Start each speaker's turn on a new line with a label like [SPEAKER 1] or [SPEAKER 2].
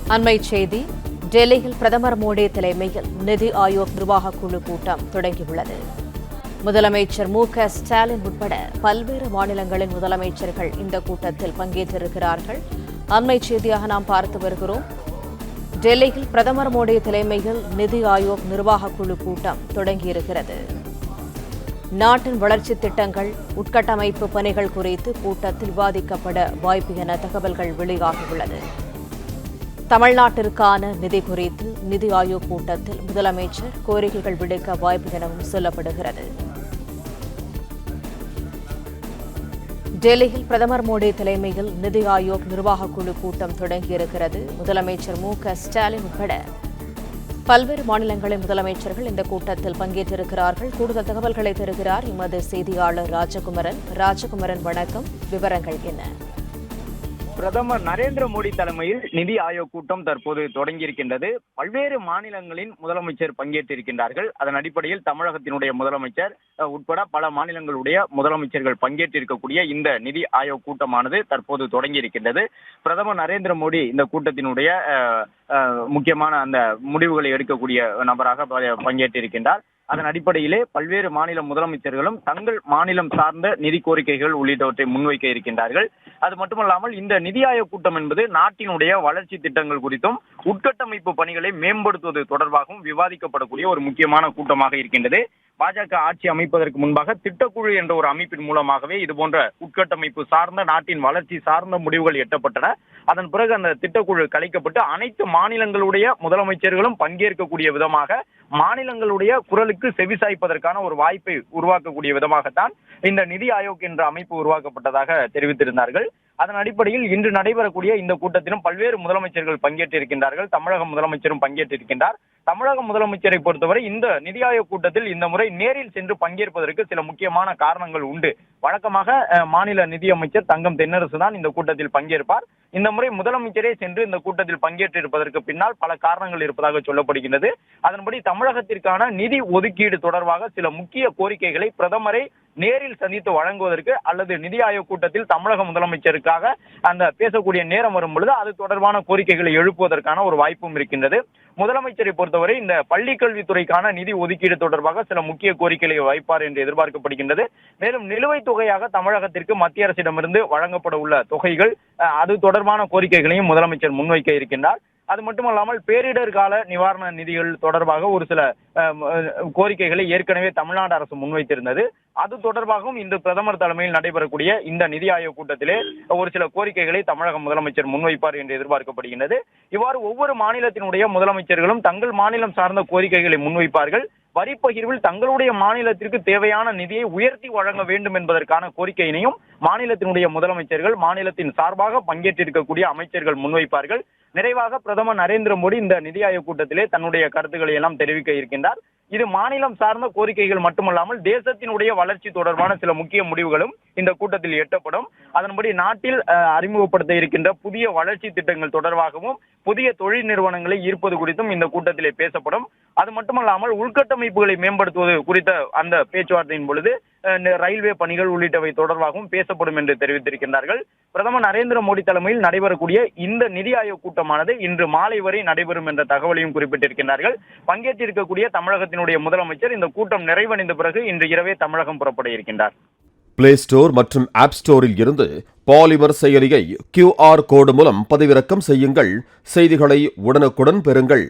[SPEAKER 1] அண்மைச் செய்தி. டெல்லியில் பிரதமர் மோடி தலைமையில் நிதி ஆயோக் நிர்வாகக் குழு கூட்டம் தொடங்கியுள்ளது. முதலமைச்சர் மு.க.ஸ்டாலின் உட்பட பல்வேறு மாநிலங்களின் முதலமைச்சர்கள் இந்த கூட்டத்தில் பங்கேற்றிருக்கிறார்கள். அண்மைச் செய்தியாக நாம் பார்த்து வருகிறோம். டெல்லியில் பிரதமர் மோடி தலைமையில் நிதி ஆயோக் நிர்வாகக் குழு கூட்டம் தொடங்கியிருக்கிறது. நாட்டின் வளர்ச்சித் திட்டங்கள், உட்கட்டமைப்பு பணிகள் குறித்து கூட்டத்தில் விவாதிக்கப்பட வாய்ப்பு என தகவல்கள் வெளியாகியுள்ளது. தமிழ்நாட்டிற்கான நிதி குறித்து நிதி ஆயோக் கூட்டத்தில் முதலமைச்சர் கோரிக்கைகள் விடுக்க வாய்ப்பு எனவும் சொல்லப்படுகிறது. டெல்லியில் பிரதமர் மோடி தலைமையில் நிதி ஆயோக் நிர்வாகக் குழு கூட்டம் தொடங்கியிருக்கிறது. முதலமைச்சர் மு.க.ஸ்டாலின் உட்பட பல்வேறு மாநிலங்களின் முதலமைச்சர்கள் இந்த கூட்டத்தில் பங்கேற்றிருக்கிறார்கள். கூடுதல் தகவல்களை தருகிறார் எமது செய்தியாளர் ராஜகுமரன். வணக்கம், விவரங்கள் என்ன?
[SPEAKER 2] பிரதமர் நரேந்திர மோடி தலைமையில் நிதி ஆயோக் கூட்டம் தற்போது தொடங்கியிருக்கின்றது. பல்வேறு மாநிலங்களின் முதலமைச்சர் பங்கேற்றிருக்கின்றார்கள். அதன் அடிப்படையில் தமிழகத்தினுடைய முதலமைச்சர் உட்பட பல மாநிலங்களுடைய முதலமைச்சர்கள் பங்கேற்றிருக்கக்கூடிய இந்த நிதி ஆயோக் கூட்டமானது தற்போது தொடங்கியிருக்கின்றது. பிரதமர் நரேந்திர மோடி இந்த கூட்டத்தினுடைய முக்கியமான அந்த முடிவுகளை எடுக்கக்கூடிய நபராக பங்கேற்றிருக்கின்றார். அதன் அடிப்படையிலே பல்வேறு மாநில முதலமைச்சர்களும் தங்கள் மாநிலம் சார்ந்த நிதி கோரிக்கைகள் உள்ளிட்டவற்றை முன்வைக்க இருக்கின்றார்கள். அது மட்டுமல்லாமல் இந்த நிதி ஆயோக் கூட்டம் என்பது நாட்டினுடைய வளர்ச்சி திட்டங்கள் குறித்தும் உட்கட்டமைப்பு பணிகளை மேம்படுத்துவது தொடர்பாகவும் விவாதிக்கப்படக்கூடிய ஒரு முக்கியமான கூட்டமாக இருக்கின்றது. பாஜக ஆட்சி அமைப்பதற்கு முன்பாக திட்டக்குழு என்ற ஒரு அமைப்பின் மூலமாகவே இதுபோன்ற உட்கட்டமைப்பு சார்ந்த நாட்டின் வளர்ச்சி சார்ந்த முடிவுகள் எட்டப்பட்டன. அதன் பிறகு அந்த திட்டக்குழு கலைக்கப்பட்டு அனைத்து மாநிலங்களுடைய முதலமைச்சர்களும் பங்கேற்கக்கூடிய விதமாக மாநிலங்களுடைய குரலுக்கு செவிசாய்ப்பதற்கான ஒரு வாய்ப்பை உருவாக்கக்கூடிய விதமாகத்தான் இந்த நிதி ஆயோக் என்ற அமைப்பு உருவாக்கப்பட்டதாக தெரிவித்திருந்தார்கள். அதன் அடிப்படையில் இன்று நடைபெறக்கூடிய இந்த கூட்டத்திலும் பல்வேறு முதலமைச்சர்கள் பங்கேற்றிருக்கின்றார்கள். தமிழக முதலமைச்சரும் பங்கேற்றிருக்கின்றார். தமிழக முதலமைச்சரை பொறுத்தவரை இந்த நிதி ஆயோக் கூட்டத்தில் இந்த முறை நேரில் சென்று பங்கேற்பதற்கு சில முக்கியமான காரணங்கள் உண்டு. வழக்கமாக மாநில நிதியமைச்சர் தங்கம் தென்னரசு தான் இந்த கூட்டத்தில் பங்கேற்பார். இந்த முறை முதலமைச்சரே சென்று இந்த கூட்டத்தில் பங்கேற்றிருப்பதற்கு பின்னால் பல காரணங்கள் இருப்பதாக சொல்லப்படுகின்றது. அதன்படி தமிழகத்திற்கான நிதி ஒதுக்கீடு தொடர்பாக சில முக்கிய கோரிக்கைகளை பிரதமரை நேரில் சந்தித்து வழங்குவதற்கு அல்லது நிதி ஆயோக் கூட்டத்தில் தமிழக முதலமைச்சருக்காக அந்த பேசக்கூடிய நேரம் வரும் பொழுது அது தொடர்பான கோரிக்கைகளை எழுப்புவதற்கான ஒரு வாய்ப்பும் இருக்கின்றது. முதலமைச்சரை பொறுத்தவரை இந்த பள்ளி கல்வித்துறைக்கான நிதி ஒதுக்கீடு தொடர்பாக சில முக்கிய கோரிக்கைகளை வைப்பார் என்று எதிர்பார்க்கப்படுகின்றது. மேலும் நிலுவைத் தொகையாக தமிழகத்திற்கு மத்திய அரசிடமிருந்து வழங்கப்பட உள்ள தொகைகள், அது தொடர்பான கோரிக்கைகளையும் முதலமைச்சர் முன்வைக்க இருக்கின்றார். அது மட்டுமல்லாமல் பேரிடர் கால நிவாரண நிதிகள் தொடர்பாக ஒரு சில கோரிக்கைகளை ஏற்கனவே தமிழ்நாடு அரசு முன்வைத்திருந்தது. அது தொடர்பாகவும் இன்று பிரதமர் தலைமையில் நடைபெறக்கூடிய இந்த நிதி ஆயோக் கூட்டத்திலே ஒரு சில கோரிக்கைகளை தமிழக முதலமைச்சர் முன்வைப்பார் என்று எதிர்பார்க்கப்படுகின்றது. இவ்வாறு ஒவ்வொரு மாநிலத்தினுடைய முதலமைச்சர்களும் தங்கள் மாநிலம் சார்ந்த கோரிக்கைகளை முன்வைப்பார்கள். வரி பகிர்வில் தங்களுடைய மாநிலத்திற்கு தேவையான நிதியை உயர்த்தி வழங்க வேண்டும் என்பதற்கான கோரிக்கையினையும் மாநிலத்தினுடைய முதலமைச்சர்கள், மாநிலத்தின் சார்பாக பங்கேற்றிருக்கக்கூடிய அமைச்சர்கள் முன்வைப்பார்கள். நிறைவாக பிரதமர் நரேந்திர மோடி இந்த நிதி ஆயோக் கூட்டத்திலே தன்னுடைய கருத்துக்களை எல்லாம் தெரிவிக்க இருக்கின்றார். இது மாநிலம் சார்ந்த கோரிக்கைகள் மட்டுமல்லாமல் தேசத்தினுடைய வளர்ச்சி தொடர்பான சில முக்கிய முடிவுகளும் இந்த கூட்டத்தில் எட்டப்படும். அதன்படி நாட்டில் அறிமுகப்படுத்த இருக்கின்ற புதிய வளர்ச்சி திட்டங்கள் தொடர்பாகவும் புதிய தொழில் நிறுவனங்களை ஈர்ப்பது குறித்தும் இந்த கூட்டத்திலே பேசப்படும். அது மட்டுமல்லாமல் உள்கட்டமைப்புகளை மேம்படுத்துவது குறித்த அந்த பேச்சுவார்த்தையின் பொழுது ரயில்வே பணிகள் உள்ளிட்டவை தொடர்பாகவும் பேசப்படும் என்று தெரிவித்திருக்கின்றார்கள். பிரதமர் நரேந்திர மோடி தலைமையில் நடைபெறக்கூடிய இந்த நிதி ஆயோக் கூட்டமானது இன்று மாலை வரை நடைபெறும் என்ற தகவலையும் குறிப்பிட்டிருக்கின்றார்கள். பங்கேற்றிருக்கக்கூடிய தமிழகத்தினுடைய முதலமைச்சர் இந்த கூட்டம் நிறைவடைந்த பிறகு இன்று இரவே தமிழகம் புறப்பட இருக்கின்றார்.
[SPEAKER 3] பிளே ஸ்டோர் மற்றும் ஆப் ஸ்டோரில் இருந்து பாலிமர் செயலியை QR கோடு மூலம் பதிவிறக்கம் செய்யுங்கள். செய்திகளை உடனுக்குடன் பெறுங்கள்.